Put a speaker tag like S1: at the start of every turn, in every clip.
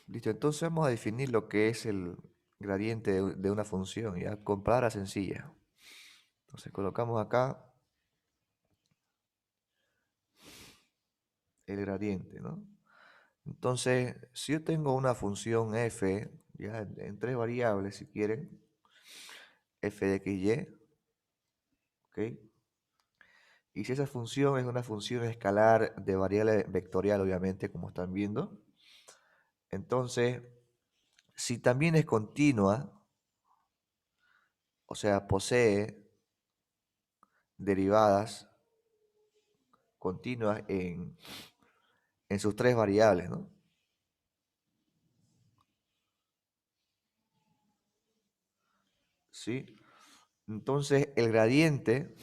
S1: Listo, entonces vamos a definir lo que es el gradiente de una función, ¿ya? Con palabras sencillas. Entonces colocamos acá el gradiente, ¿no? Entonces, si yo tengo una función f, ya en tres variables, si quieren, f de x y, ¿ok? Y si esa función es una función escalar de variable vectorial, obviamente, como están viendo, entonces, si también es continua, o sea, posee derivadas continuas en sus tres variables, ¿no? ¿Sí? Entonces, el gradiente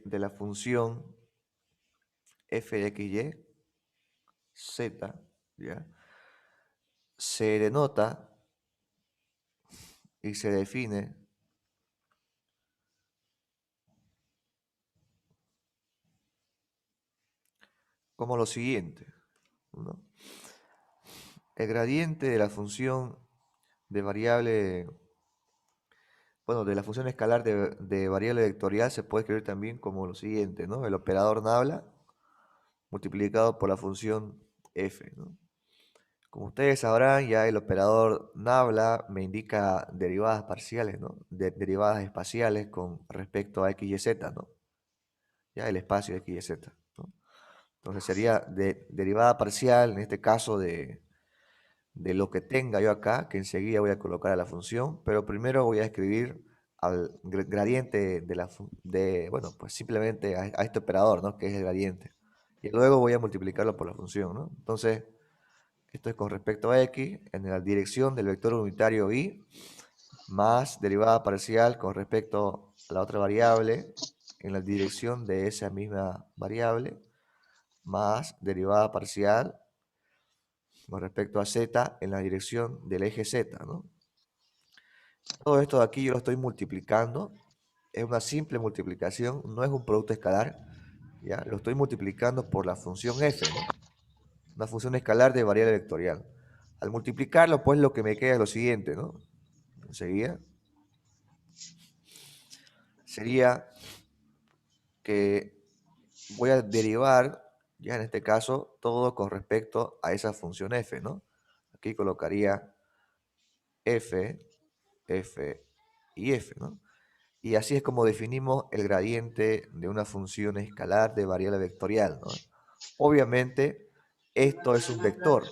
S1: de la función f de x, y, z, ¿ya? Se denota y se define como lo siguiente, ¿no? El gradiente de la función de variable, bueno, de la función escalar de variable vectorial se puede escribir también como lo siguiente, ¿no? El operador nabla multiplicado por la función f, ¿no? Como ustedes sabrán, ya el operador nabla me indica derivadas parciales, ¿no? Derivadas espaciales con respecto a x y z, ¿no? Ya el espacio x y z, ¿no? Entonces sería derivada parcial, en este caso, de lo que tenga yo acá, que enseguida voy a colocar a la función, pero primero voy a escribir al gradiente bueno, pues simplemente a este operador, ¿no? Que es el gradiente. Y luego voy a multiplicarlo por la función, ¿no? Entonces, esto es con respecto a x en la dirección del vector unitario y más derivada parcial con respecto a la otra variable en la dirección de esa misma variable más derivada parcial con respecto a z en la dirección del eje z, ¿no? Todo esto de aquí yo lo estoy multiplicando, es una simple multiplicación, no es un producto escalar, ¿ya? Lo estoy multiplicando por la función f, ¿no? Una función escalar de variable vectorial. Al multiplicarlo, pues lo que me queda es lo siguiente, ¿no? Enseguida sería que voy a derivar, ya en este caso, todo con respecto a esa función f, ¿no? Aquí colocaría f, f y f, ¿no? Y así es como definimos el gradiente de una función escalar de variable vectorial, ¿no? Obviamente, esto es un vector,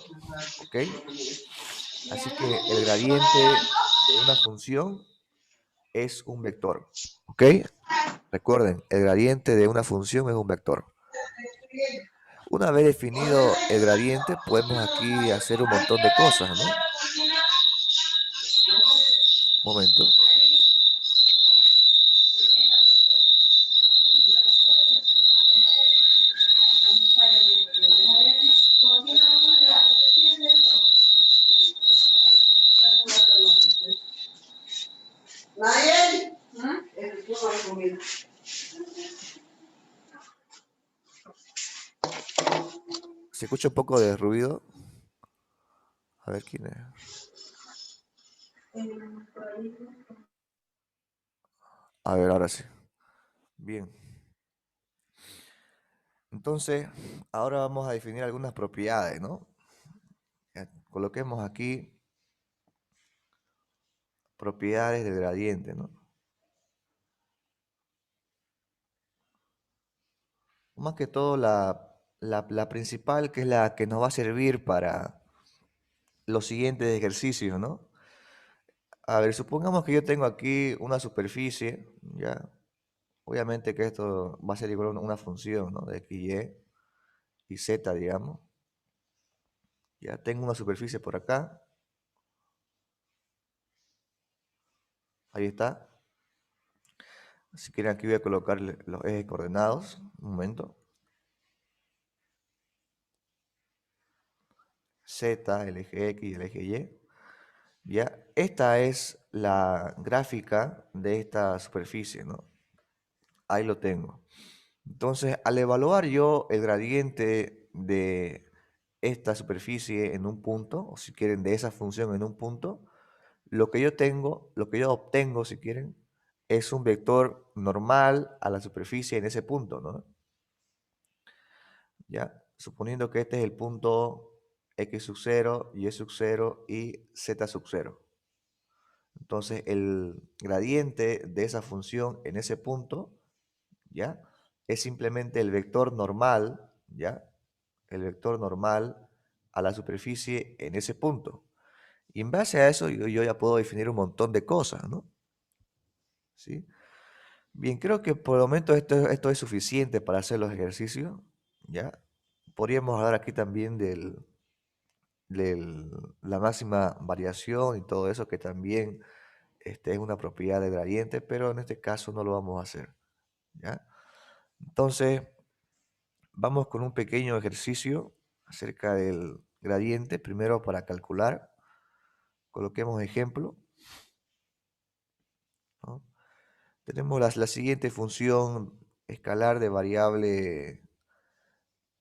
S1: ¿ok? Así que el gradiente de una función es un vector, ¿ok? Recuerden, el gradiente de una función es un vector. Una vez definido el gradiente, podemos aquí hacer un montón de cosas, ¿no? Un momento. Se escucha un poco de ruido. A ver quién es. A ver, ahora sí. Bien. Entonces, ahora vamos a definir algunas propiedades, ¿no? Coloquemos aquí propiedades del gradiente, ¿no? Más que todo la principal, que es la que nos va a servir para los siguientes ejercicios, ¿no? A ver, supongamos que yo tengo aquí una superficie, ¿ya? Obviamente que esto va a ser igual a una función, ¿no? De x, y z, digamos. Ya tengo una superficie por acá. Ahí está. Si quieren aquí voy a colocar los ejes coordenados. Un momento. Z, el eje X y el eje Y. Ya, esta es la gráfica de esta superficie, ¿no? Ahí lo tengo. Entonces, al evaluar yo el gradiente de esta superficie en un punto, o si quieren, de esa función en un punto, lo que yo obtengo, si quieren, es un vector normal a la superficie en ese punto, ¿no? ¿Ya? Suponiendo que este es el punto x sub 0, y sub 0 y z sub 0. Entonces, el gradiente de esa función en ese punto, ¿ya? Es simplemente el vector normal, ¿ya? El vector normal a la superficie en ese punto. Y en base a eso yo ya puedo definir un montón de cosas, ¿no? ¿Sí? Bien, creo que por el momento esto es suficiente para hacer los ejercicios, ¿ya? Podríamos hablar aquí también la máxima variación y todo eso, que también es una propiedad del gradiente, pero en este caso no lo vamos a hacer, ¿ya? Entonces, vamos con un pequeño ejercicio acerca del gradiente, primero para calcular. Coloquemos ejemplo, ¿no? Tenemos la siguiente función escalar de variable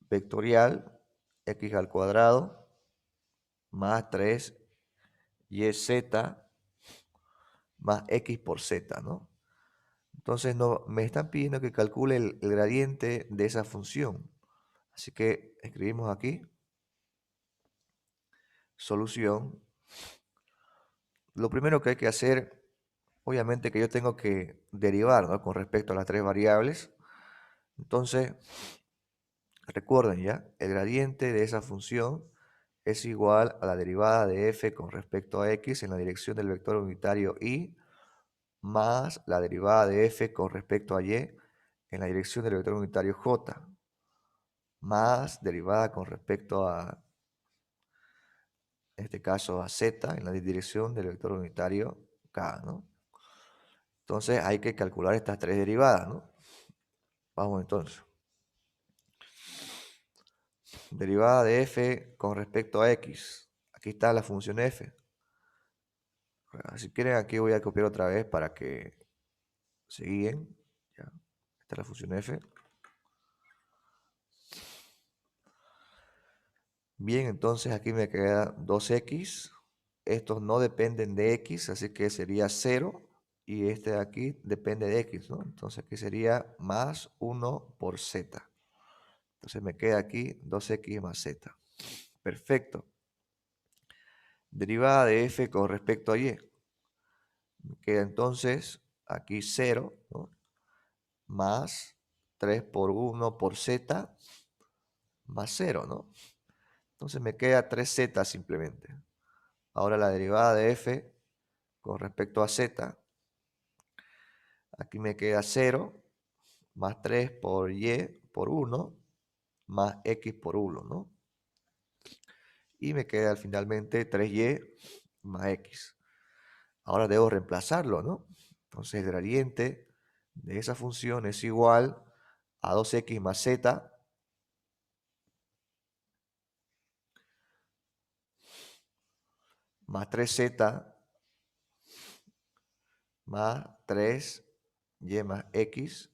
S1: vectorial, x al cuadrado, más 3 yz más x por z, ¿no? Entonces me están pidiendo que calcule el gradiente de esa función. Así que escribimos aquí, solución. Lo primero que hay que hacer, obviamente que yo tengo que derivar, ¿no?, con respecto a las tres variables. Entonces, recuerden ya, el gradiente de esa función es igual a la derivada de f con respecto a x en la dirección del vector unitario y más la derivada de f con respecto a y en la dirección del vector unitario j, más derivada con respecto a, en este caso, a z en la dirección del vector unitario k, ¿no? Entonces hay que calcular estas tres derivadas, ¿no? Vamos entonces. Derivada de f con respecto a x. Aquí está la función f. Si quieren, aquí voy a copiar otra vez para que se guíen. Ya. Esta es la función f. Bien, entonces aquí me queda 2x. Estos no dependen de x, así que sería 0. Y este de aquí depende de x, ¿no? Entonces aquí sería más 1 por z. Entonces me queda aquí 2x más z. Perfecto. Derivada de f con respecto a y. Me queda entonces aquí 0, ¿no?, más 3 por 1 por z más 0, ¿no? Entonces me queda 3z simplemente. Ahora la derivada de f con respecto a z, aquí me queda 0 más 3 por y por 1 más x por 1, ¿no? Y me queda finalmente 3y más x. Ahora debo reemplazarlo, ¿no? Entonces el gradiente de esa función es igual a 2x más z más 3z más 3y más x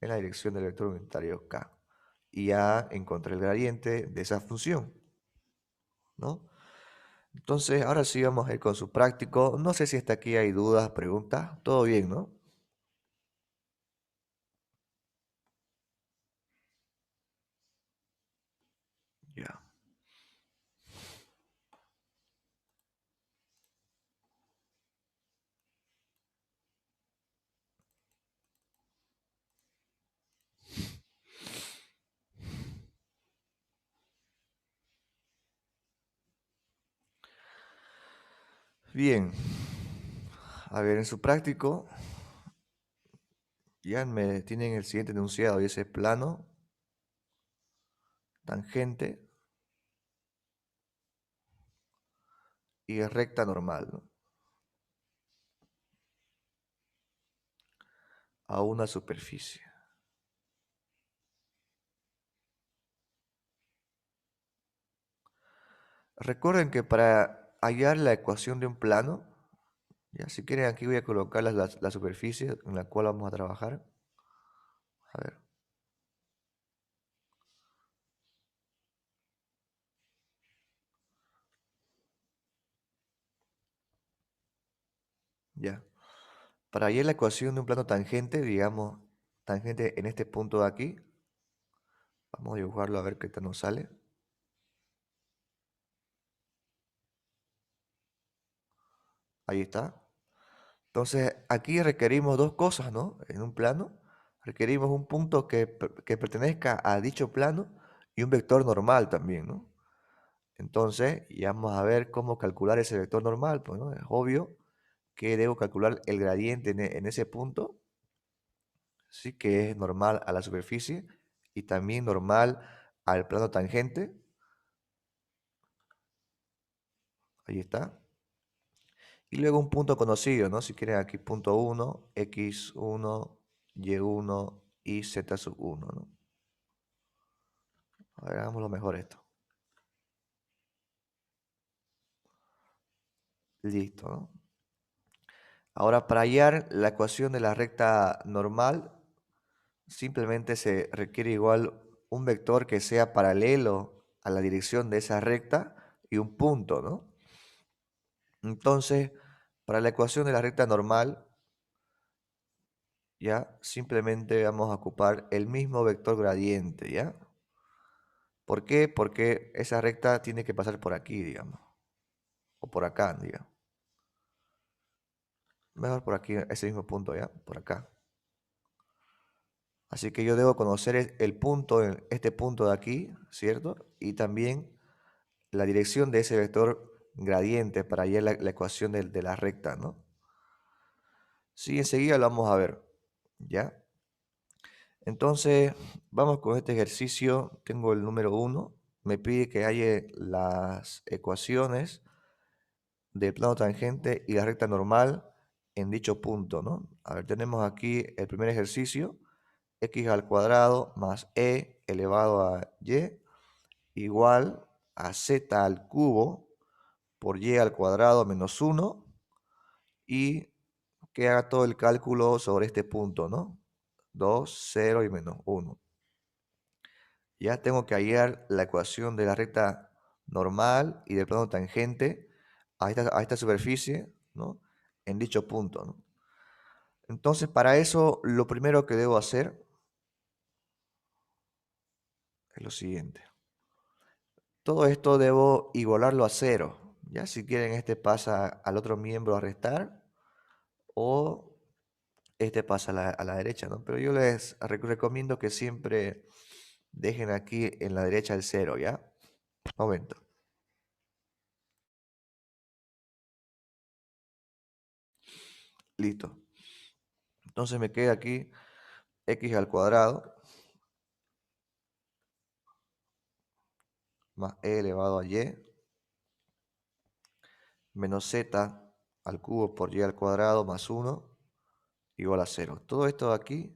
S1: en la dirección del vector unitario k. Y ya encontré el gradiente de esa función, ¿no? Entonces, ahora sí vamos a ir con su práctico. No sé si hasta aquí hay dudas, preguntas. Todo bien, ¿no? Ya. Bien. A ver, en su práctico, ya me tienen el siguiente enunciado y ese plano, tangente y recta normal, ¿no?, a una superficie. Recuerden que para hallar la ecuación de un plano, ya, si quieren aquí voy a colocar la superficie en la cual vamos a trabajar. A ver. Ya. Para hallar la ecuación de un plano tangente, digamos, tangente en este punto de aquí, vamos a dibujarlo a ver qué tal nos sale. Ahí está. Entonces, aquí requerimos dos cosas, ¿no? En un plano, requerimos un punto que pertenezca a dicho plano y un vector normal también, ¿no? Entonces, ya vamos a ver cómo calcular ese vector normal, pues, ¿no? Es obvio que debo calcular el gradiente en ese punto, sí, que es normal a la superficie y también normal al plano tangente. Ahí está. Y luego un punto conocido, ¿no? Si quieren aquí punto 1, x1, y1 y z sub 1, ¿no? A ver, hagámoslo mejor esto. Listo, ¿no? Ahora, para hallar la ecuación de la recta normal, simplemente se requiere igual un vector que sea paralelo a la dirección de esa recta y un punto, ¿no? Entonces, para la ecuación de la recta normal, ya simplemente vamos a ocupar el mismo vector gradiente, ¿ya? ¿Por qué? Porque esa recta tiene que pasar por aquí, digamos, o por acá, digamos. Mejor por aquí, ese mismo punto, ¿ya? Por acá. Así que yo debo conocer el punto, este punto de aquí, ¿cierto? Y también la dirección de ese vector gradiente para hallar la ecuación de la recta, ¿no? Sí, enseguida lo vamos a ver, ¿ya? Entonces, vamos con este ejercicio. Tengo el número 1. Me pide que halle las ecuaciones del plano tangente y la recta normal en dicho punto, ¿no? A ver, tenemos aquí el primer ejercicio, x al cuadrado más e elevado a y igual a z al cubo por y al cuadrado menos 1 y que haga todo el cálculo sobre este punto, ¿no? 2, 0 y menos 1. Ya tengo que hallar la ecuación de la recta normal y del plano tangente a esta superficie, ¿no? En dicho punto, ¿no? Entonces, para eso, lo primero que debo hacer es lo siguiente. Todo esto debo igualarlo a cero. Ya si quieren, este pasa al otro miembro a restar o este pasa a la derecha, ¿no? Pero yo les recomiendo que siempre dejen aquí en la derecha el cero, ¿ya? Momento. Listo. Entonces me queda aquí x al cuadrado más e elevado a y menos z al cubo por y al cuadrado más 1 igual a 0. Todo esto de aquí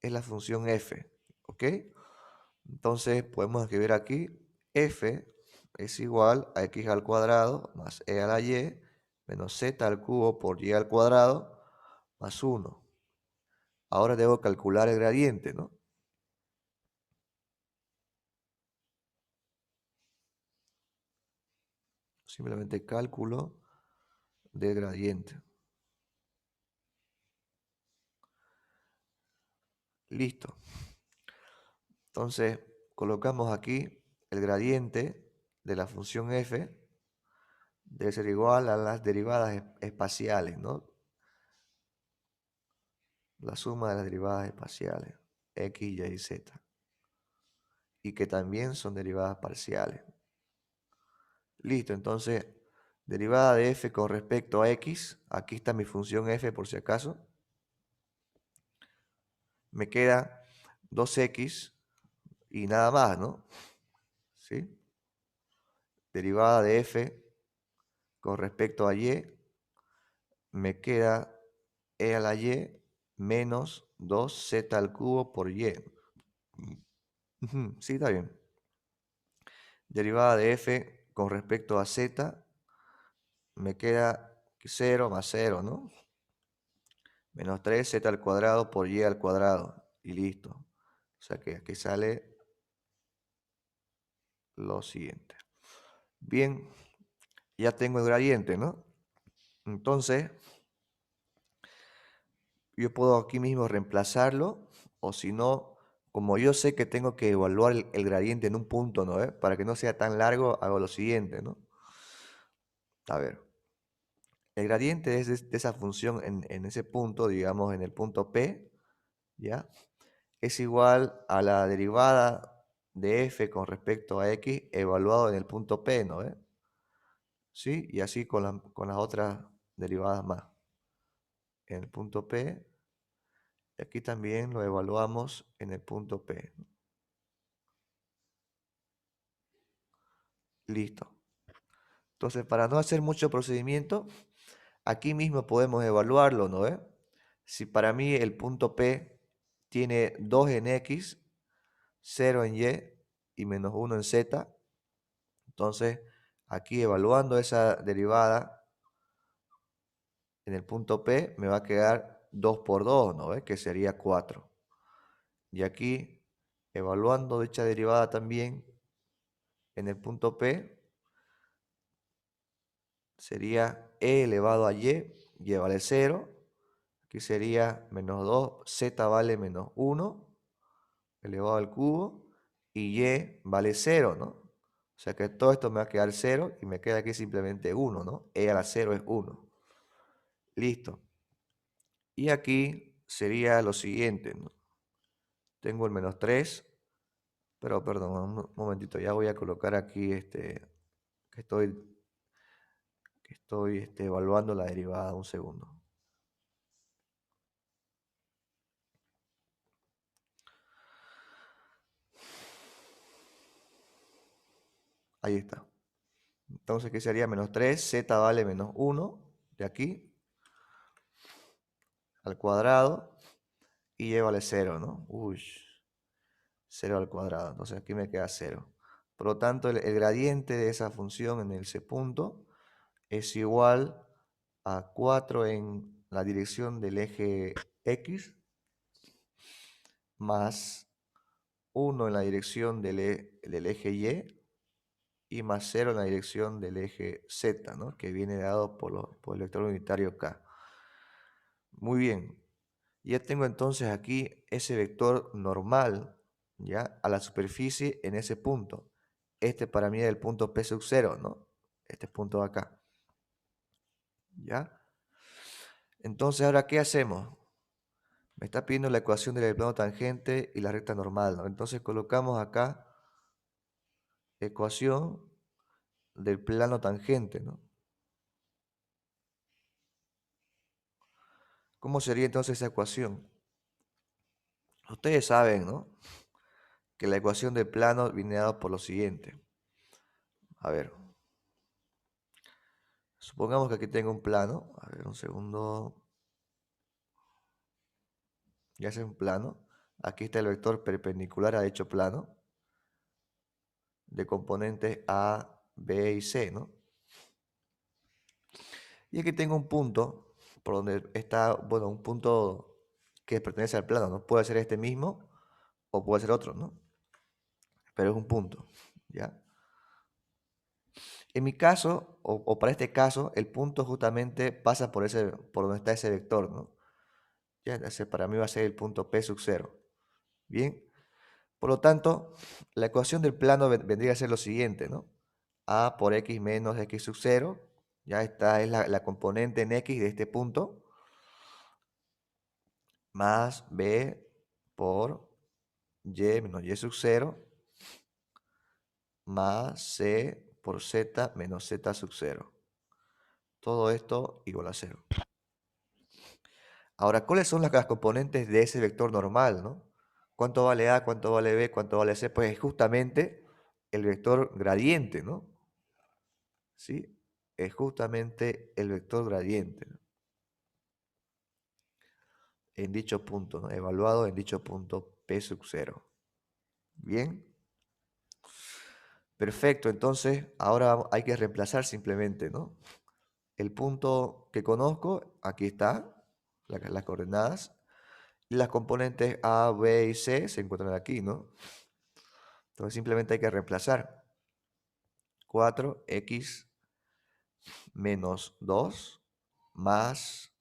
S1: es la función f, ¿ok? Entonces podemos escribir aquí f es igual a x al cuadrado más e a la y menos z al cubo por y al cuadrado más 1. Ahora debo calcular el gradiente, ¿no? Simplemente cálculo del gradiente. Listo. Entonces colocamos aquí el gradiente de la función f debe ser igual a las derivadas espaciales, ¿no? La suma de las derivadas espaciales, x, y, z. Y que también son derivadas parciales. Listo, entonces, derivada de f con respecto a x, aquí está mi función f por si acaso. Me queda 2x y nada más, ¿no? ¿Sí? Derivada de f con respecto a y, me queda e a la y menos 2z al cubo por y. Sí, está bien. Derivada de f con respecto a z, me queda 0 más 0, ¿no? Menos 3z al cuadrado por y al cuadrado. Y listo. O sea que aquí sale lo siguiente. Bien, ya tengo el gradiente, ¿no? Entonces, yo puedo aquí mismo reemplazarlo, o si no, como yo sé que tengo que evaluar el gradiente en un punto, ¿no? Para que no sea tan largo, hago lo siguiente, ¿no? A ver, el gradiente es de esa función en ese punto, digamos en el punto P, ¿ya? Es igual a la derivada de f con respecto a x evaluado en el punto P, ¿no? ¿Sí? Y así con las otras derivadas más. En el punto P, y aquí también lo evaluamos en el punto P. Listo. Entonces, para no hacer mucho procedimiento, aquí mismo podemos evaluarlo, ¿no? Si para mí el punto P tiene 2 en X, 0 en Y y menos 1 en Z, entonces aquí evaluando esa derivada en el punto P me va a quedar 2 por 2, ¿no? Que sería 4. Y aquí, evaluando dicha derivada también en el punto P, sería e elevado a y vale 0. Aquí sería menos 2, z vale menos 1 elevado al cubo y y vale 0, ¿no? O sea que todo esto me va a quedar 0 y me queda aquí simplemente 1, ¿no? E a la 0 es 1. Listo. Y aquí sería lo siguiente, ¿no? Tengo el menos 3, pero perdón, un momentito, ya voy a colocar aquí que estoy evaluando la derivada, un segundo. Ahí está. Entonces, ¿qué sería? Menos 3, z vale menos 1, de aquí, al cuadrado, y y vale 0, ¿no? Uy, 0 al cuadrado, entonces aquí me queda 0. Por lo tanto, el gradiente de esa función en ese punto es igual a 4 en la dirección del eje X más 1 en la dirección del eje Y más 0 en la dirección del eje Z, ¿no? Que viene dado por el vector unitario K. Muy bien. Ya tengo entonces aquí ese vector normal, ¿ya? A la superficie en ese punto. Este para mí es el punto P sub 0, ¿no? Este punto de acá. ¿Ya? Entonces, ¿ahora qué hacemos? Me está pidiendo la ecuación del plano tangente y la recta normal, ¿no? Entonces colocamos acá ecuación del plano tangente, ¿no? ¿Cómo sería entonces esa ecuación? Ustedes saben, ¿no? Que la ecuación del plano viene dada por lo siguiente. A ver, supongamos que aquí tengo un plano. A ver, un segundo. Ya es un plano. Aquí está el vector perpendicular a dicho plano de componentes A, B y C, ¿no? Y aquí tengo un punto por donde está, bueno, un punto que pertenece al plano, ¿no? Puede ser este mismo o puede ser otro, ¿no? Pero es un punto, ¿ya? En mi caso, o para este caso, el punto justamente pasa por donde está ese vector, ¿no? Ya, ese para mí va a ser el punto P sub 0. Bien, por lo tanto, la ecuación del plano vendría a ser lo siguiente, ¿no? A por x menos x sub 0, ya esta es la componente en x de este punto, más b por y menos y sub 0, más c por z menos z sub 0. Todo esto igual a 0. Ahora, ¿cuáles son las componentes de ese vector normal, no? ¿Cuánto vale A, cuánto vale B, cuánto vale C? Pues es justamente el vector gradiente, ¿no? ¿Sí? Es justamente el vector gradiente, ¿no? En dicho punto, ¿no? Evaluado en dicho punto P sub 0. Bien. Perfecto, entonces ahora hay que reemplazar simplemente, ¿no? El punto que conozco, aquí está. las coordenadas. Y las componentes A, B y C se encuentran aquí, ¿no? Entonces simplemente hay que reemplazar. 4x menos 2 más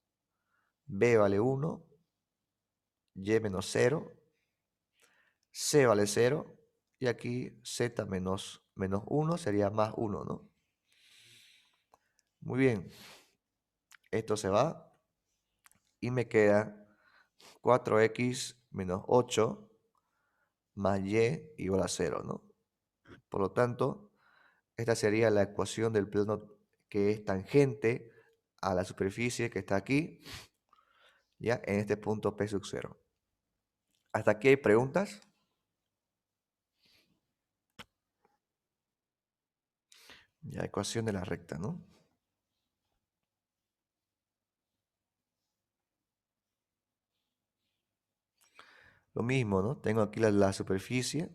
S1: b vale 1, y menos 0, c vale 0, y aquí z menos 1 sería más 1, ¿no? Muy bien, esto se va y me queda 4x menos 8 más y igual a 0, ¿no? Por lo tanto, esta sería la ecuación del plano que es tangente a la superficie que está aquí, ya en este punto P sub 0. ¿Hasta aquí hay preguntas? Ya, ecuación de la recta, ¿no? Lo mismo, ¿no? Tengo aquí la superficie,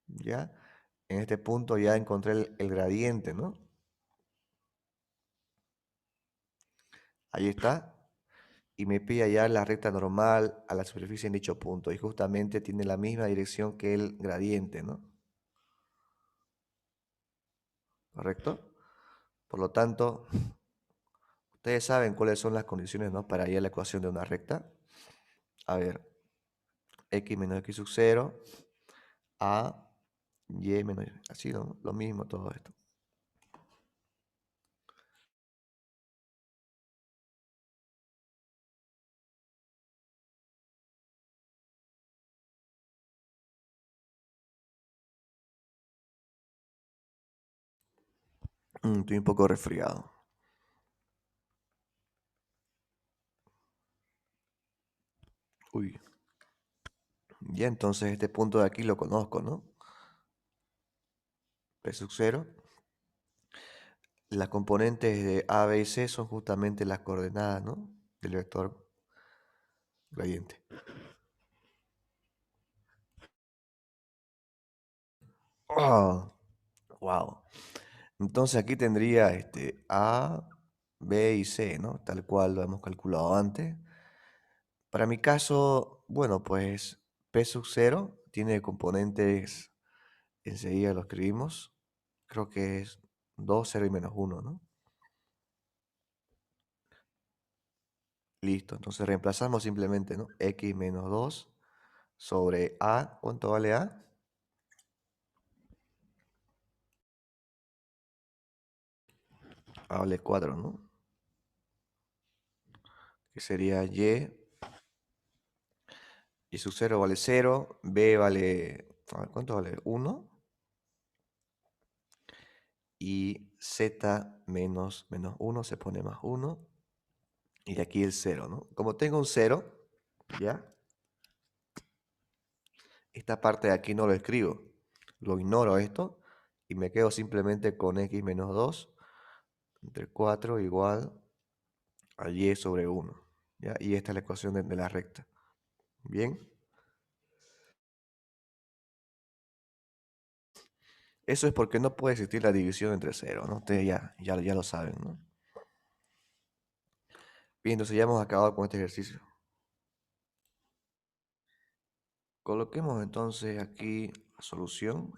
S1: ya. En este punto ya encontré el gradiente, ¿no? Ahí está. Y me pide hallar la recta normal a la superficie en dicho punto. Y justamente tiene la misma dirección que el gradiente, ¿no? ¿Correcto? Por lo tanto, ustedes saben cuáles son las condiciones, ¿no? Para hallar la ecuación de una recta. A ver, x menos x sub 0, a, y menos, así, ¿no? Lo mismo todo esto. Estoy un poco resfriado. Uy. Ya entonces este punto de aquí lo conozco, ¿no? P sub 0. Las componentes de A, B y C son justamente las coordenadas, ¿no? Del vector gradiente. Oh, wow. Entonces aquí tendría A, B y C, ¿no? Tal cual lo hemos calculado antes. Para mi caso, bueno, pues P sub 0 tiene componentes, enseguida lo escribimos. Creo que es 2, 0 y menos 1, ¿no? Listo, entonces reemplazamos simplemente, ¿no? X menos 2 sobre A. ¿Cuánto vale A? A vale 4, ¿no? Que sería y sub 0 vale 0, B vale, a ver, ¿cuánto vale? 1, y Z menos 1 se pone más 1, y aquí el 0, ¿no? Como tengo un 0, ¿ya? Esta parte de aquí no lo escribo, lo ignoro esto, y me quedo simplemente con X menos 2 entre 4 igual a Y sobre 1, ¿ya? Y esta es la ecuación de la recta. Bien. Eso es porque no puede existir la división entre 0, ¿no? Ustedes ya lo saben, ¿no? Bien, entonces ya hemos acabado con este ejercicio. Coloquemos entonces aquí la solución.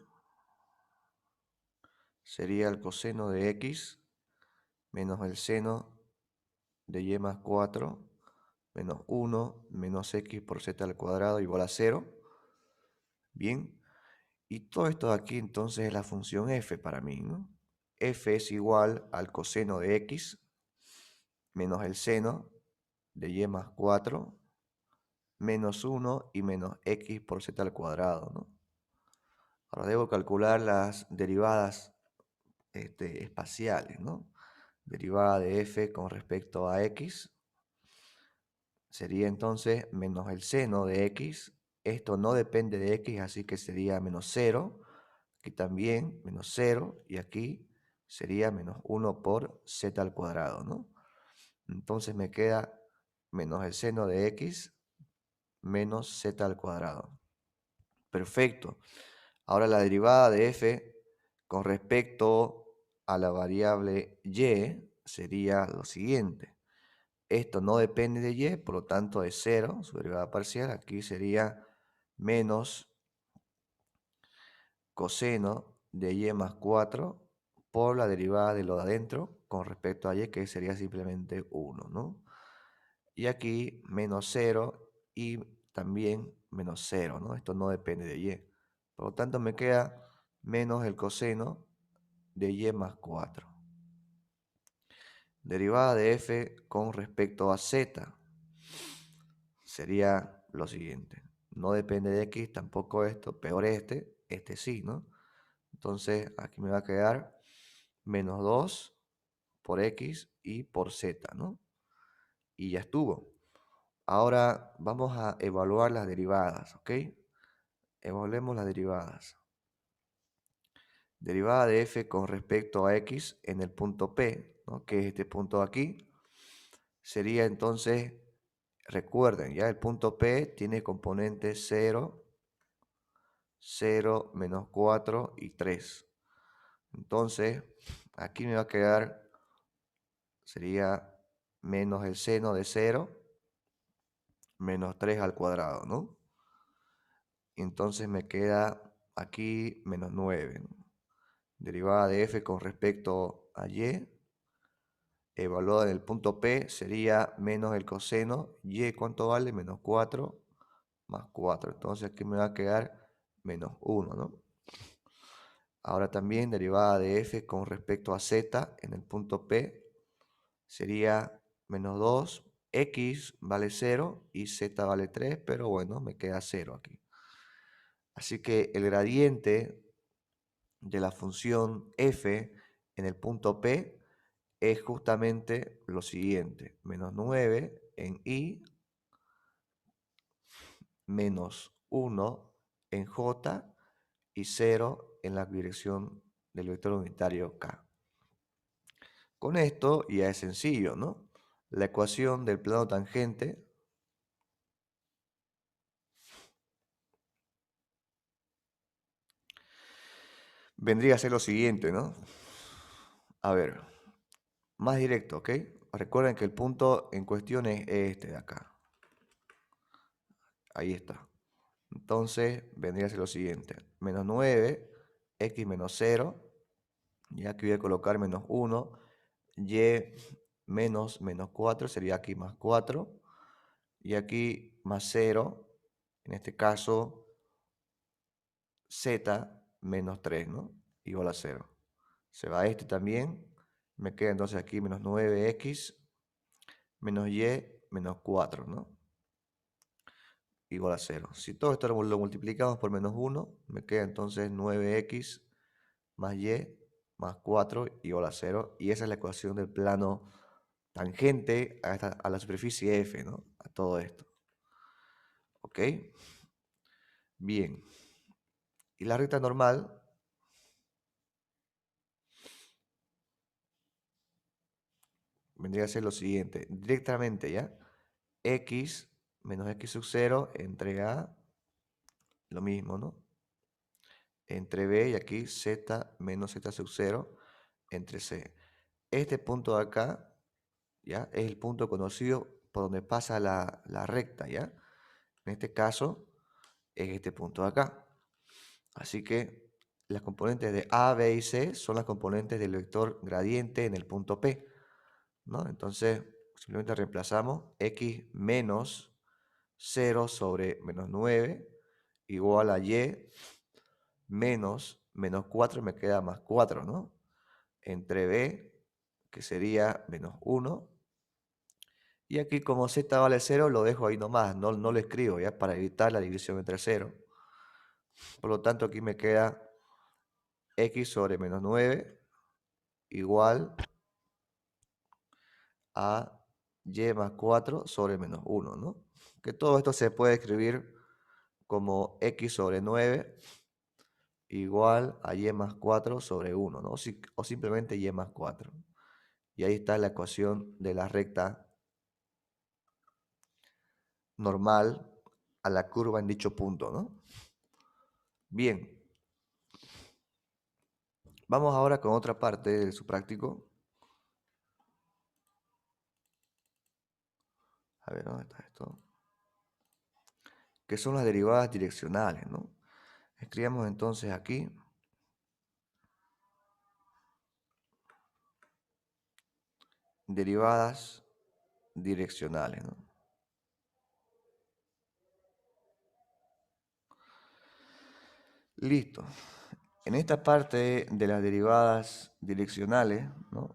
S1: Sería el coseno de x menos el seno de y más 4 menos 1 menos x por z al cuadrado igual a 0. Bien. Y todo esto de aquí entonces es la función f para mí, ¿no? F es igual al coseno de x menos el seno de y más 4 menos 1 y menos x por z al cuadrado, ¿no? Ahora debo calcular las derivadas espaciales, ¿no? Derivada de f con respecto a x sería entonces menos el seno de x. Esto no depende de x, así que sería menos 0. Aquí también menos 0 y aquí sería menos 1 por z al cuadrado, ¿no? Entonces me queda menos el seno de x menos z al cuadrado. Perfecto. Ahora la derivada de f con respecto a la variable y sería lo siguiente. Esto no depende de y, por lo tanto es 0, su derivada parcial. Aquí sería menos coseno de y más 4 por la derivada de lo de adentro con respecto a y, que sería simplemente 1, ¿no? Y aquí menos 0 y también menos 0, ¿no? Esto no depende de y. Por lo tanto me queda menos el coseno de y más 4. Derivada de f con respecto a z sería lo siguiente. No depende de x, tampoco esto, peor este sí, ¿no? Entonces aquí me va a quedar menos 2 por x y por z, ¿no? Y ya estuvo. Ahora vamos a evaluar las derivadas, ¿ok? Evaluemos las derivadas. Derivada de f con respecto a x en el punto P, ¿no? Que es este punto de aquí, sería entonces, recuerden, ya el punto P tiene componentes 0, 0, menos 4 y 3. Entonces, aquí me va a quedar, sería menos el seno de 0, menos 3 al cuadrado, ¿no? Entonces me queda aquí menos 9, ¿no? Derivada de f con respecto a y, evaluada en el punto P, sería menos el coseno. Y, ¿cuánto vale? Menos 4 más 4. Entonces aquí me va a quedar menos 1, ¿no? Ahora también derivada de f con respecto a z en el punto P sería menos 2. X vale 0 y z vale 3, pero bueno, me queda 0 aquí. Así que el gradiente de la función f en el punto P es justamente lo siguiente. Menos 9 en y, menos 1 en j y 0 en la dirección del vector unitario k. Con esto ya es sencillo, ¿no? La ecuación del plano tangente vendría a ser lo siguiente, ¿no? A ver, más directo, ¿ok? Recuerden que el punto en cuestión es este de acá. Ahí está. Entonces vendría a ser lo siguiente. Menos 9, x menos 0. Y aquí voy a colocar menos 1. Y menos 4 sería aquí más 4. Y aquí más 0. En este caso, z menos 3, ¿no? Igual a 0. Se va este también. Me queda entonces aquí menos 9x menos y menos 4, ¿no? Igual a 0. Si todo esto lo multiplicamos por menos 1, me queda entonces 9x más y más 4 igual a 0. Y esa es la ecuación del plano tangente a la superficie F, ¿no? A todo esto. ¿Ok? Bien. Y la recta normal vendría a ser lo siguiente. Directamente, ¿ya? X menos x sub 0 entre A, lo mismo, ¿no? Entre B y aquí z menos z sub 0 entre C. Este punto de acá, ¿ya? Es el punto conocido por donde pasa la recta, ¿ya? En este caso, es este punto de acá. Así que las componentes de A, B y C son las componentes del vector gradiente en el punto P, ¿no? Entonces, simplemente reemplazamos x menos 0 sobre menos 9 igual a y menos 4, me queda más 4, ¿no? Entre b, que sería menos 1. Y aquí como z vale 0, lo dejo ahí nomás, no lo escribo, ¿ya? Para evitar la división entre 0. Por lo tanto, aquí me queda x sobre menos 9 igual a y más 4 sobre menos 1, ¿no? Que todo esto se puede escribir como x sobre 9 igual a y más 4 sobre 1, ¿no? O simplemente y más 4. Y ahí está la ecuación de la recta normal a la curva en dicho punto, ¿no? Bien, vamos ahora con otra parte de su práctico. A ver, ¿dónde está esto? Que son las derivadas direccionales, ¿no? Escribamos entonces aquí derivadas direccionales, ¿no? Listo. En esta parte de las derivadas direccionales, ¿no?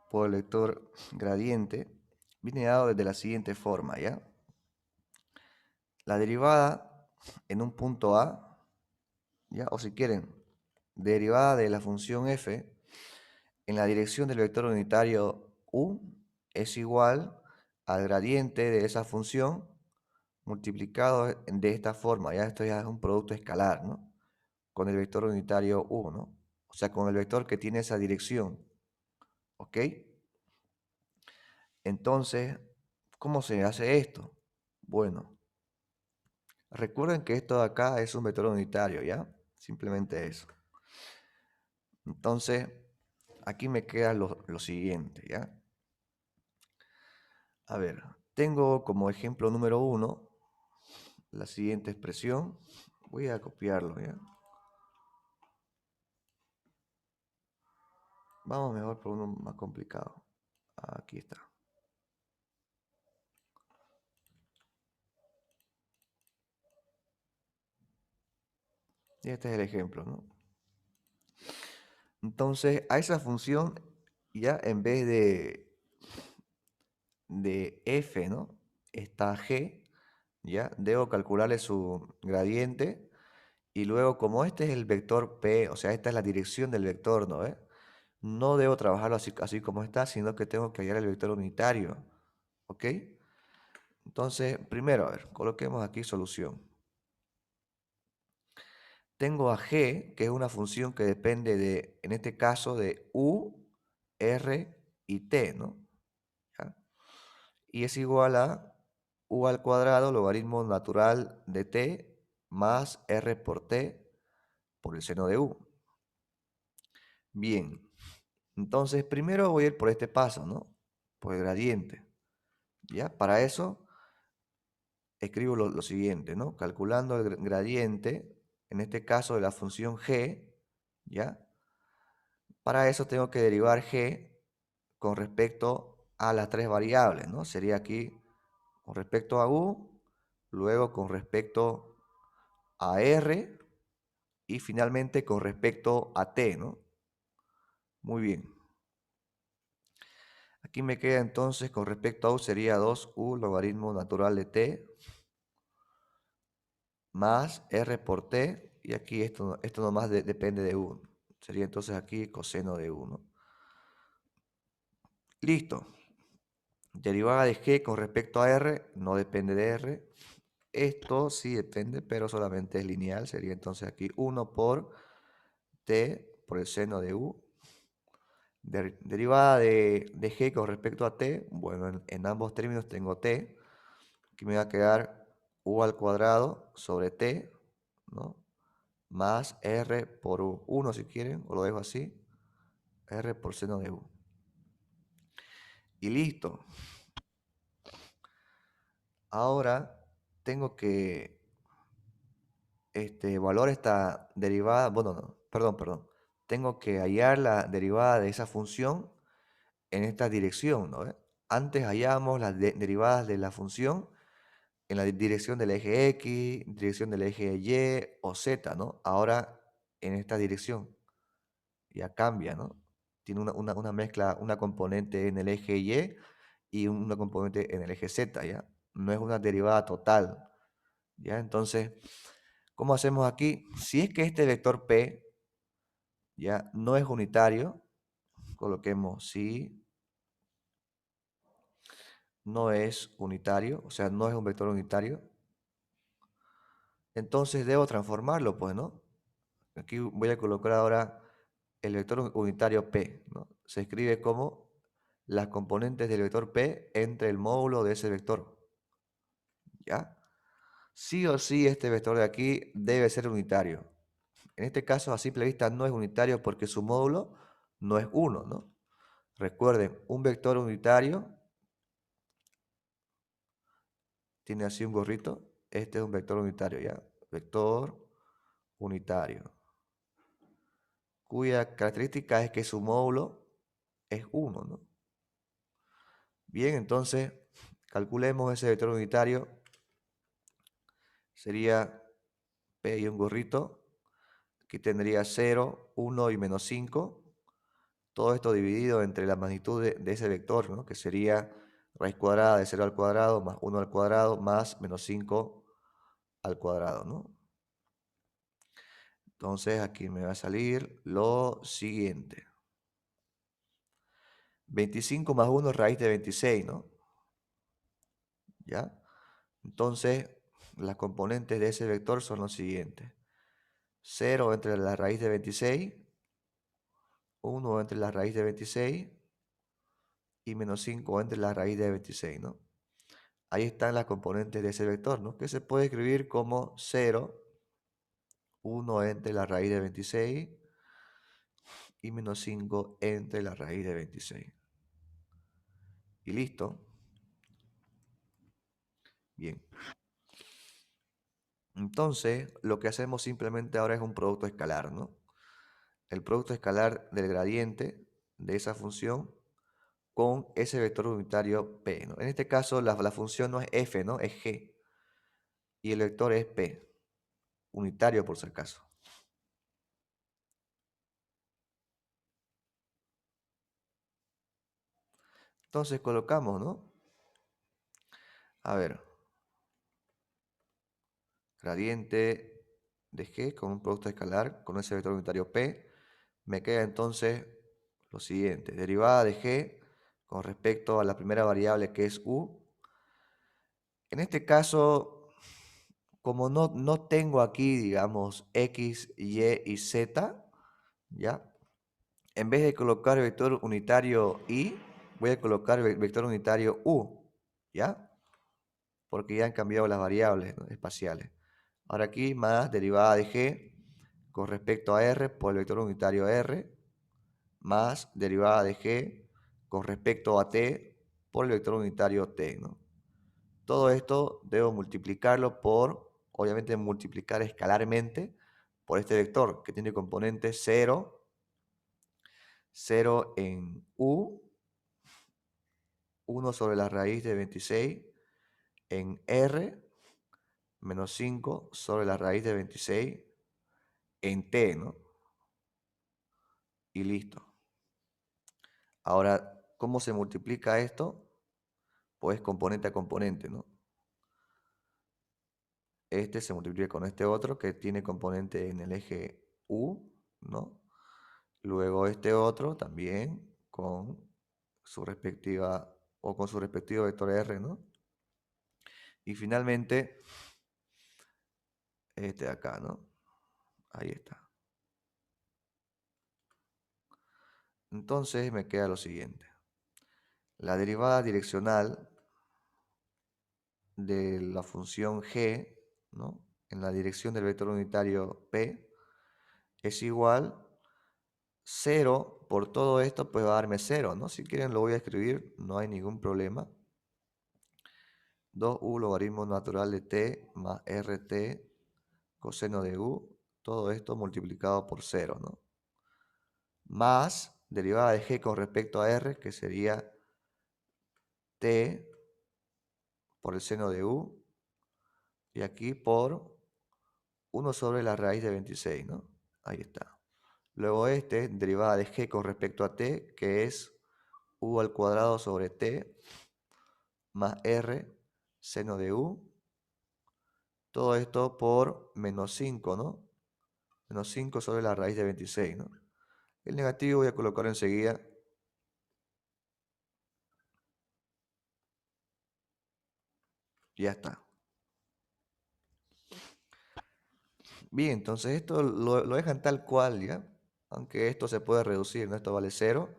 S1: Por el vector gradiente, viene dado desde la siguiente forma, ¿ya? La derivada en un punto A, ¿ya? O si quieren, derivada de la función f en la dirección del vector unitario u es igual al gradiente de esa función multiplicado de esta forma, ya esto ya es un producto escalar, ¿no? Con el vector unitario u, ¿no? O sea, con el vector que tiene esa dirección, ¿ok? Entonces, ¿cómo se hace esto? Bueno, recuerden que esto de acá es un vector unitario, ¿ya? Simplemente eso. Entonces, aquí me queda lo siguiente, ¿ya? A ver, tengo como ejemplo número 1 la siguiente expresión. Voy a copiarlo, ¿ya? Vamos mejor por uno más complicado. Aquí está. Y este es el ejemplo, ¿no? Entonces, a esa función, ya en vez de f, ¿no? Está g, ¿ya? Debo calcularle su gradiente. Y luego, como este es el vector p, o sea, esta es la dirección del vector, ¿no? No debo trabajarlo así como está, sino que tengo que hallar el vector unitario. ¿Ok? Entonces, primero, a ver, coloquemos aquí solución. Tengo a g, que es una función que depende de, en este caso, de u, r y t, ¿no? ¿Ya? Y es igual a u al cuadrado, logaritmo natural de t, más r por t por el seno de u. Bien, entonces primero voy a ir por este paso, ¿no? Por el gradiente. ¿Ya? Para eso escribo lo siguiente, ¿no? Calculando el gradiente, en este caso de la función g, ¿ya? Para eso tengo que derivar g con respecto a las tres variables, ¿no? Sería aquí con respecto a u, luego con respecto a r y finalmente con respecto a t, ¿no? Muy bien. Aquí me queda entonces con respecto a u sería 2u logaritmo natural de t más r por t, y aquí esto nomás depende de u. Sería entonces aquí coseno de u, ¿no? Listo. Derivada de g con respecto a r no depende de r. Esto sí depende, pero solamente es lineal. Sería entonces aquí 1 por t por el seno de u. Derivada de g con respecto a t. Bueno, en ambos términos tengo t. Aquí me va a quedar u al cuadrado sobre t, ¿no? Más r por 1 si quieren, o lo dejo así, r por seno de u. Y listo. Ahora tengo que evaluar esta derivada, bueno, no, perdón. Tengo que hallar la derivada de esa función en esta dirección, ¿no? Antes hallábamos las derivadas de la función en la dirección del eje X, dirección del eje Y o Z, ¿no? Ahora en esta dirección. Ya cambia, ¿no? Tiene una mezcla, una componente en el eje Y y una componente en el eje Z, ¿ya? No es una derivada total, ¿ya? Entonces, ¿cómo hacemos aquí? Si es que este vector P, ¿ya? No es unitario, coloquemos si no es unitario, o sea, no es un vector unitario, entonces debo transformarlo, pues, ¿no? Aquí voy a colocar ahora el vector unitario P, ¿no? Se escribe como las componentes del vector P entre el módulo de ese vector, ¿ya? Sí o sí este vector de aquí debe ser unitario. En este caso, a simple vista, no es unitario porque su módulo no es 1, ¿no? Recuerden, un vector unitario tiene así un gorrito. Este es un vector unitario, ¿ya? Vector unitario, cuya característica es que su módulo es 1, ¿no? Bien, entonces calculemos ese vector unitario. Sería P y un gorrito. Aquí tendría 0, 1 y menos 5. Todo esto dividido entre la magnitud de ese vector, ¿no? Que sería raíz cuadrada de 0 al cuadrado más 1 al cuadrado más menos 5 al cuadrado, ¿no? Entonces aquí me va a salir lo siguiente. 25 más 1 es raíz de 26, ¿no? ¿Ya? Entonces, las componentes de ese vector son los siguientes. 0 entre la raíz de 26, 1 entre la raíz de 26 y menos 5 entre la raíz de 26, ¿no? Ahí están las componentes de ese vector, ¿no? Que se puede escribir como 0, 1 entre la raíz de 26 y menos 5 entre la raíz de 26. Y listo. Bien. Entonces, lo que hacemos simplemente ahora es un producto escalar, ¿no? El producto escalar del gradiente de esa función con ese vector unitario P, ¿no? En este caso, la función no es F, ¿no? Es G. Y el vector es P, unitario por si acaso. Entonces colocamos, ¿no? A ver, gradiente de G con un producto escalar con ese vector unitario P. Me queda entonces lo siguiente, derivada de G con respecto a la primera variable que es U. En este caso, como no tengo aquí, digamos, X, Y y Z, ¿ya? En vez de colocar el vector unitario Y, voy a colocar el vector unitario U, ¿ya? Porque ya han cambiado las variables, ¿no? Espaciales. Ahora aquí más derivada de G con respecto a R por el vector unitario R, más derivada de G con respecto a T por el vector unitario T, ¿no? Todo esto debo multiplicarlo por, obviamente multiplicar escalarmente por este vector que tiene componente 0, 0 en U, 1 sobre la raíz de 26 en R, menos 5 sobre la raíz de 26 en T, ¿no? Y listo. Ahora, ¿cómo se multiplica esto? Pues componente a componente, ¿no? Este se multiplica con este otro que tiene componente en el eje U, ¿no? Luego este otro también con su respectiva o con su respectivo vector R, ¿no? Y finalmente este de acá, ¿no? Ahí está. Entonces me queda lo siguiente. La derivada direccional de la función g, ¿no? En la dirección del vector unitario p es igual 0 por todo esto, pues va a darme 0, ¿no? Si quieren lo voy a escribir, no hay ningún problema. 2u logaritmo natural de t más rt coseno de u, todo esto multiplicado por 0, ¿no? Más derivada de g con respecto a r, que sería t por el seno de u, y aquí por 1 sobre la raíz de 26, ¿no? Ahí está. Luego este, derivada de g con respecto a t, que es u al cuadrado sobre t más r seno de u. Todo esto por menos 5, ¿no? Menos 5 sobre la raíz de 26, ¿no? El negativo voy a colocar enseguida. Ya está. Bien, entonces esto lo dejan tal cual, ¿ya? Aunque esto se puede reducir, ¿no? Esto vale 0.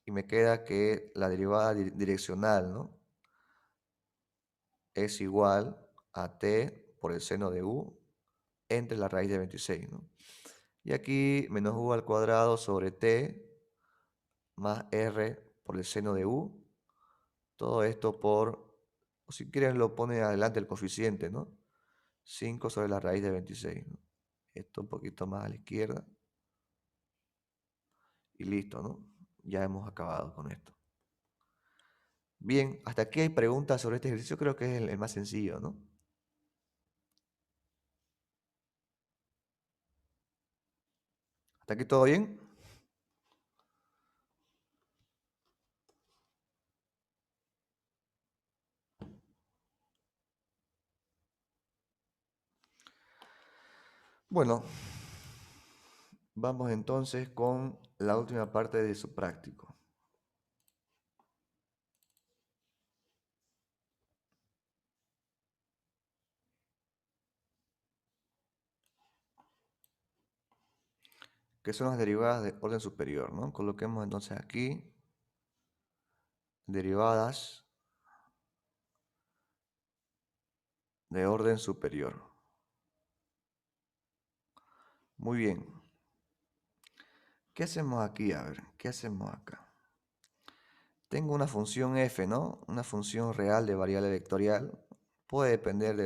S1: Y me queda que la derivada direccional, ¿no? Es igual a t por el seno de u entre la raíz de 26, ¿no? Y aquí menos u al cuadrado sobre t más r por el seno de u. Todo esto por O si quieren lo ponen adelante el coeficiente, ¿no? 5 sobre la raíz de 26, ¿no? Esto un poquito más a la izquierda. Y listo, ¿no? Ya hemos acabado con esto. Bien, hasta aquí hay preguntas sobre este ejercicio, creo que es el más sencillo, ¿no? ¿Hasta aquí todo bien? Bueno, vamos entonces con la última parte de su práctico. Que son las derivadas de orden superior, ¿no? Coloquemos entonces aquí derivadas de orden superior. Muy bien. ¿Qué hacemos aquí? A ver, ¿qué hacemos acá? Tengo una función f, ¿no? Una función real de variable vectorial. Puede depender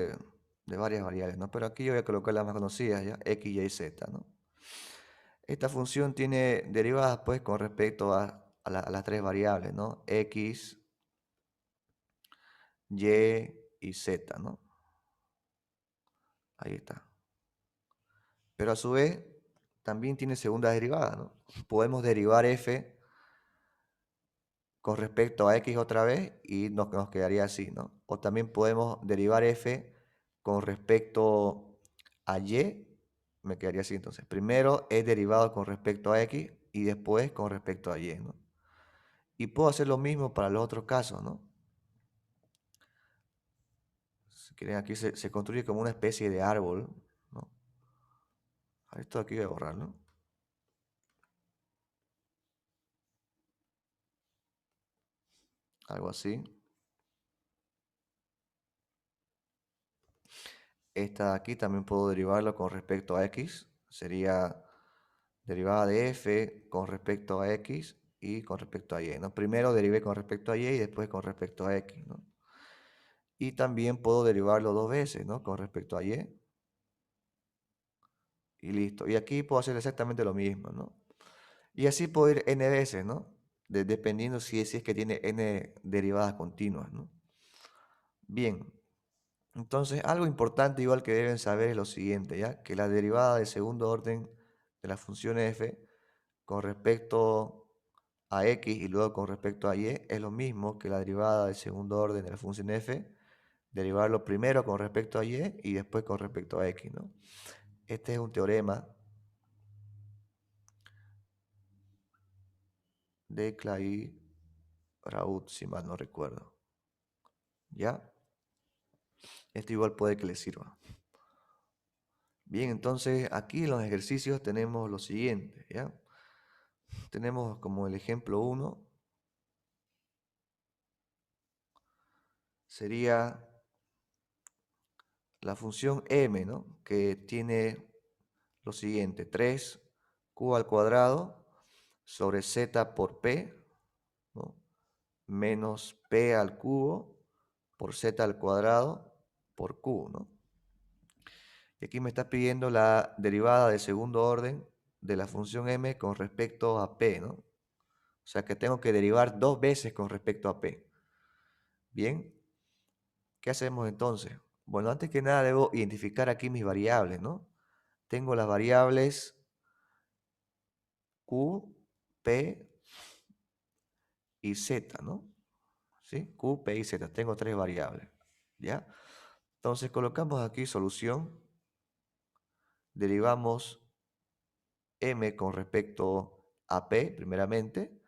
S1: de varias variables, ¿no? Pero aquí yo voy a colocar las más conocidas, ¿ya? X, Y, Z, ¿no? Esta función tiene derivadas, pues, con respecto a las tres variables, ¿no? X, Y y Z, ¿no? Ahí está. Pero a su vez, también tiene segunda derivada, ¿no? Podemos derivar f con respecto a x otra vez y nos quedaría así, ¿no? O también podemos derivar f con respecto a y, me quedaría así entonces. Primero es derivado con respecto a x y después con respecto a y, ¿no? Y puedo hacer lo mismo para los otros casos, ¿no? Si quieren, aquí se construye como una especie de árbol, ¿no? Esto aquí voy a borrarlo. Algo así. Esta de aquí también puedo derivarlo con respecto a x. Sería derivada de f con respecto a x y con respecto a y, ¿no? Primero derivé con respecto a y y después con respecto a x, ¿no? Y también puedo derivarlo dos veces, ¿no? Con respecto a y. Y listo. Y aquí puedo hacer exactamente lo mismo, ¿no? Y así puedo ir n veces, ¿no? Dependiendo si es que tiene n derivadas continuas, ¿no? Bien. Entonces, algo importante igual que deben saber es lo siguiente, ¿ya? Que la derivada de segundo orden de la función f con respecto a x y luego con respecto a y es lo mismo que la derivada de segundo orden de la función f, derivarlo primero con respecto a y después con respecto a x, ¿no? Este es un teorema de Clairaut, si mal no recuerdo. ¿Ya? Esto igual puede que les sirva. Bien, entonces aquí en los ejercicios tenemos lo siguiente, ¿ya? Tenemos como el ejemplo 1, sería la función m, ¿no? Que tiene lo siguiente, 3q al cuadrado sobre z por p, ¿no? Menos p al cubo por z al cuadrado por q, ¿no? Y aquí me está pidiendo la derivada de segundo orden de la función m con respecto a p, ¿no? O sea que tengo que derivar dos veces con respecto a p. Bien, ¿qué hacemos entonces? Bueno, antes que nada debo identificar aquí mis variables, ¿no? Tengo las variables q, p y z, ¿no? ¿Sí? Q, P y Z. Tengo tres variables. ¿Ya? Entonces colocamos aquí solución. Derivamos M con respecto a P, primeramente.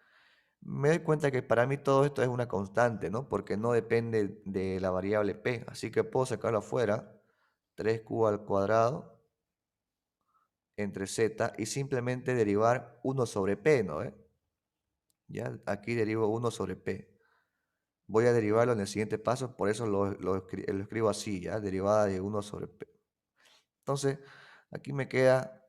S1: Me doy cuenta que para mí todo esto es una constante, ¿no? Porque no depende de la variable P. Así que puedo sacarlo afuera. 3Q al cuadrado entre Z y simplemente derivar 1 sobre P, ¿no? Ya, aquí derivo 1 sobre P. Voy a derivarlo en el siguiente paso, por eso lo escribo así, ¿ya? Derivada de 1 sobre P. Entonces, aquí me queda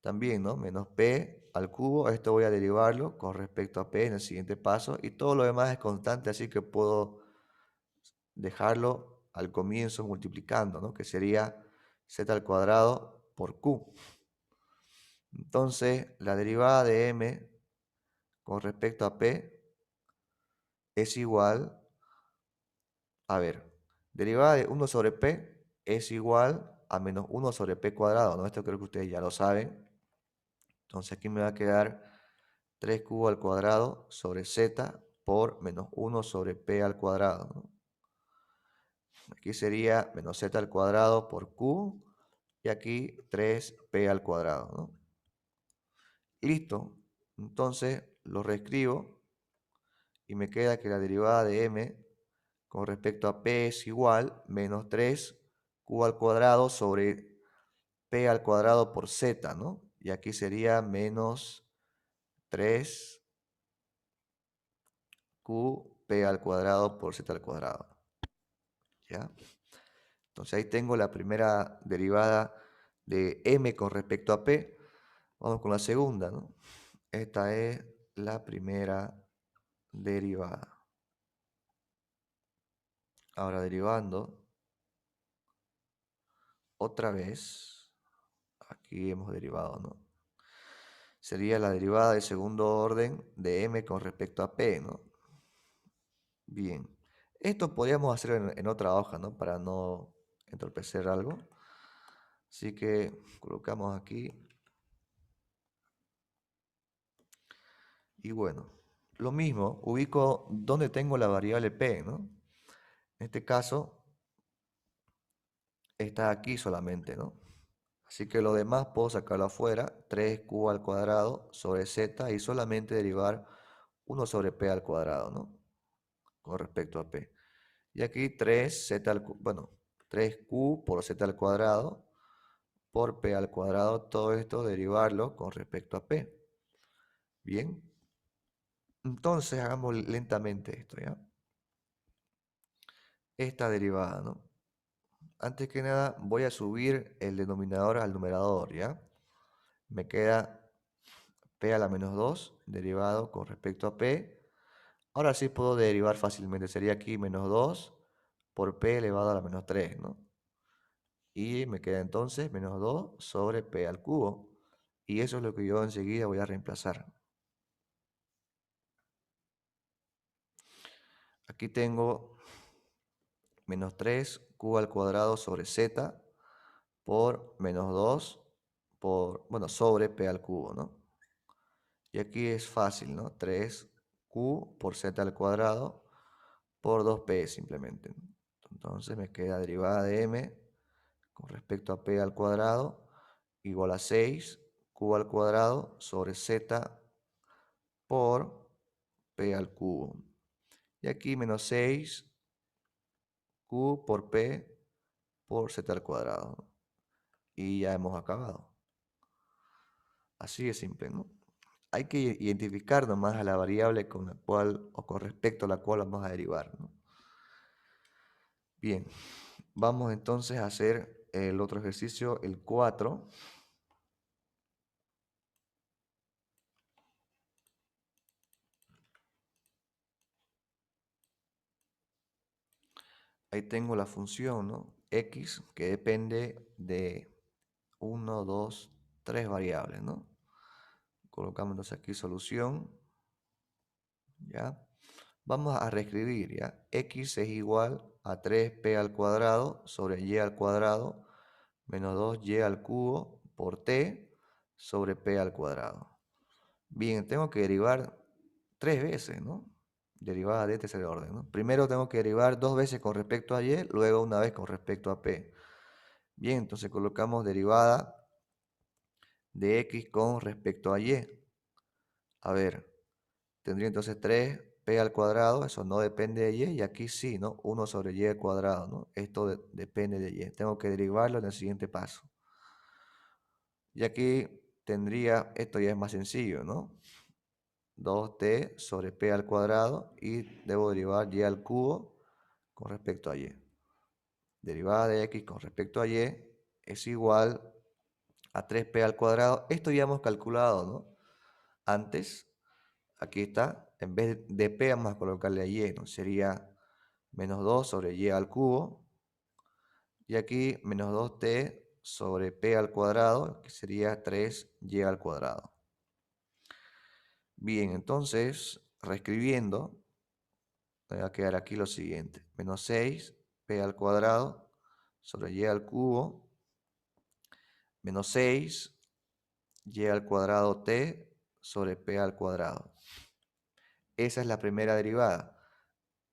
S1: también, ¿no? Menos P al cubo, esto voy a derivarlo con respecto a P en el siguiente paso, y todo lo demás es constante, así que puedo dejarlo al comienzo multiplicando, ¿no? Que sería z al cuadrado por q. Entonces, la derivada de m con respecto a p es igual, a ver, derivada de 1 sobre p es igual a menos 1 sobre p cuadrado, ¿no? Esto creo que ustedes ya lo saben. Entonces aquí me va a quedar 3q al cuadrado sobre z por menos 1 sobre p al cuadrado, ¿no? Aquí sería menos z al cuadrado por q y aquí 3p al cuadrado, ¿no? Listo. Entonces lo reescribo y me queda que la derivada de m con respecto a p es igual menos 3q al cuadrado sobre p al cuadrado por z, ¿no? Y aquí sería menos 3q p al cuadrado por z al cuadrado. ¿Ya? Entonces ahí tengo la primera derivada de m con respecto a p. Vamos con la segunda, ¿no? Esta es la primera derivada. Ahora derivando otra vez, aquí hemos derivado, ¿no? Sería la derivada de segundo orden de m con respecto a p, ¿no? Bien. Esto podríamos hacer en otra hoja, ¿no? Para no entorpecer algo. Así que colocamos aquí. Y bueno, lo mismo, ubico donde tengo la variable p, ¿no? En este caso, está aquí solamente, ¿no? Así que lo demás puedo sacarlo afuera, 3q al cuadrado sobre z y solamente derivar 1 sobre p al cuadrado, ¿no? Con respecto a p. Y aquí 3z bueno, 3q por z al cuadrado por p al cuadrado, todo esto derivarlo con respecto a p. Bien. Entonces hagamos lentamente esto, ¿ya? Esta derivada, ¿no? Antes que nada voy a subir el denominador al numerador, ¿ya? Me queda p a la menos 2 derivado con respecto a p. Ahora sí puedo derivar fácilmente. Sería aquí menos 2 por p elevado a la menos 3, ¿no? Y me queda entonces menos 2 sobre p al cubo. Y eso es lo que yo enseguida voy a reemplazar. Aquí tengo menos 3q al cuadrado sobre z por menos 2 por, bueno, sobre p al cubo, ¿no? Y aquí es fácil, ¿no? 3q por z al cuadrado por 2p simplemente. Entonces me queda derivada de m con respecto a p al cuadrado igual a 6q al cuadrado sobre z por p al cubo. Y aquí menos 6q por p por z al cuadrado. Y ya hemos acabado. Así de simple, ¿no? Hay que identificar nomás a la variable con la cual o con respecto a la cual vamos a derivar, ¿no? Bien, vamos entonces a hacer el otro ejercicio, el 4. Ahí tengo la función, ¿no? X, que depende de 1, 2, 3 variables, ¿no? Colocamos entonces aquí solución, ¿ya? Vamos a reescribir, ¿ya? X es igual a 3p al cuadrado sobre y al cuadrado menos 2y al cubo por t sobre p al cuadrado. Bien, tengo que derivar 3 veces, ¿no? Derivada de tercer orden, ¿no? Primero tengo que derivar 2 veces con respecto a y, luego una vez con respecto a p. Bien, entonces colocamos derivada de x con respecto a y. A ver, tendría entonces 3p al cuadrado, eso no depende de y aquí sí, ¿no? 1 sobre y al cuadrado, ¿no? Esto depende de y. Tengo que derivarlo en el siguiente paso. Y aquí tendría, esto ya es más sencillo, ¿no? 2t sobre p al cuadrado y debo derivar y al cubo con respecto a y. Derivada de x con respecto a y es igual a 3p al cuadrado. Esto ya hemos calculado, ¿no? Antes, aquí está, en vez de p vamos a colocarle a y, ¿no? Sería menos 2 sobre y al cubo. Y aquí menos 2t sobre p al cuadrado, que sería 3y al cuadrado. Bien, entonces, reescribiendo, me va a quedar aquí lo siguiente. Menos 6 p al cuadrado sobre y al cubo, menos 6 y al cuadrado t sobre p al cuadrado. Esa es la primera derivada.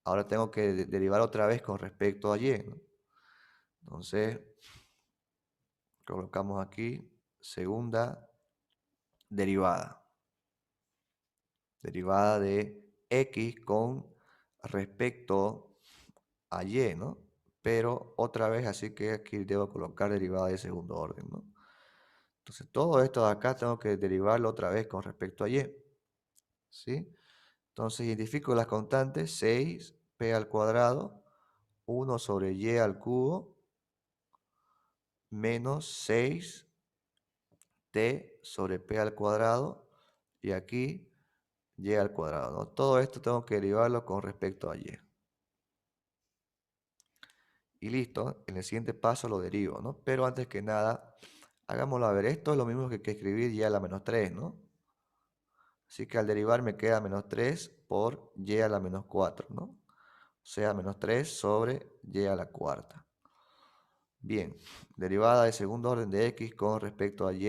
S1: Ahora tengo que derivar otra vez con respecto a y, ¿no? Entonces, colocamos aquí segunda derivada. Derivada de x con respecto a y, ¿no? Pero otra vez, así que aquí debo colocar derivada de segundo orden, ¿no? Entonces, todo esto de acá tengo que derivarlo otra vez con respecto a y, ¿sí? Entonces, identifico las constantes 6p al cuadrado, 1 sobre y al cubo, menos 6t sobre p al cuadrado, y aquí y al cuadrado, ¿no? Todo esto tengo que derivarlo con respecto a y. Y listo, en el siguiente paso lo derivo, ¿no? Pero antes que nada, hagámoslo a ver. Esto es lo mismo que escribir y a la menos 3, ¿no? Así que al derivar me queda menos 3 por y a la menos 4, ¿no? O sea, menos 3 sobre y a la cuarta. Bien, derivada de segundo orden de x con respecto a y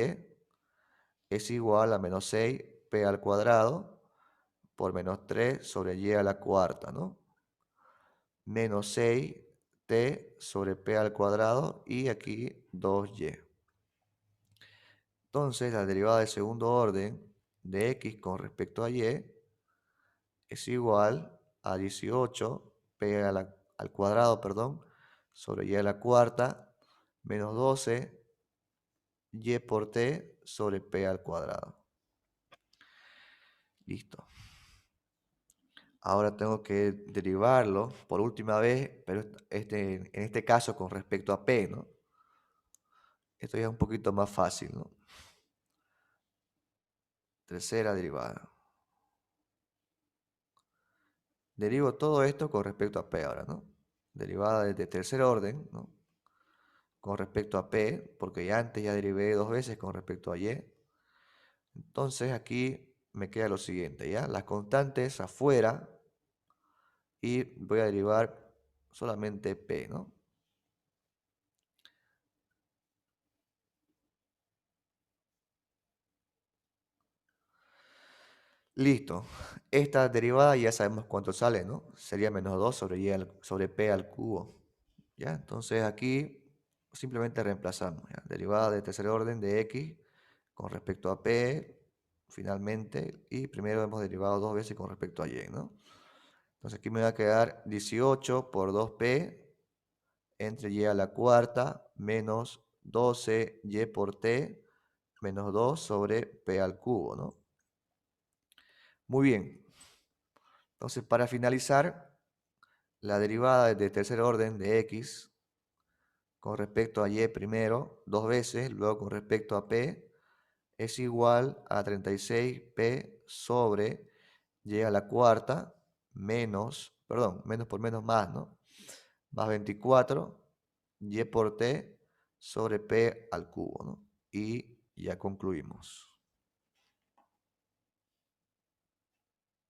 S1: es igual a menos 6p al cuadrado por menos 3 sobre y a la cuarta, ¿no? Menos 6t sobre p al cuadrado y aquí 2y. Entonces, la derivada de segundo orden de x con respecto a y es igual a 18p al cuadrado, perdón, sobre y a la cuarta, menos 12y por t sobre p al cuadrado. Listo. Ahora tengo que derivarlo por última vez, pero en este caso con respecto a p, ¿no? Esto ya es un poquito más fácil, ¿no? Tercera derivada. Derivo todo esto con respecto a p ahora, ¿no? Derivada de tercer orden, ¿no? Con respecto a p, porque ya antes ya derivé dos veces con respecto a y. Entonces aquí me queda lo siguiente, ¿ya? Las constantes afuera y voy a derivar solamente p, ¿no? Listo. Esta derivada ya sabemos cuánto sale, ¿no? Sería menos 2 sobre, sobre p al cubo. ¿Ya? Entonces aquí simplemente reemplazamos, ¿ya? Derivada de tercer orden de x con respecto a p, finalmente, y primero hemos derivado dos veces con respecto a y, ¿no? Entonces aquí me va a quedar 18 por 2p entre y a la cuarta menos 12y por t menos 2 sobre p al cubo, ¿no? Muy bien. Entonces, para finalizar, la derivada de tercer orden de x con respecto a y primero, dos veces, luego con respecto a p, es igual a 36p sobre y a la cuarta menos, perdón, menos por menos más, ¿no? Más 24 y por t sobre p al cubo, ¿no? Y ya concluimos.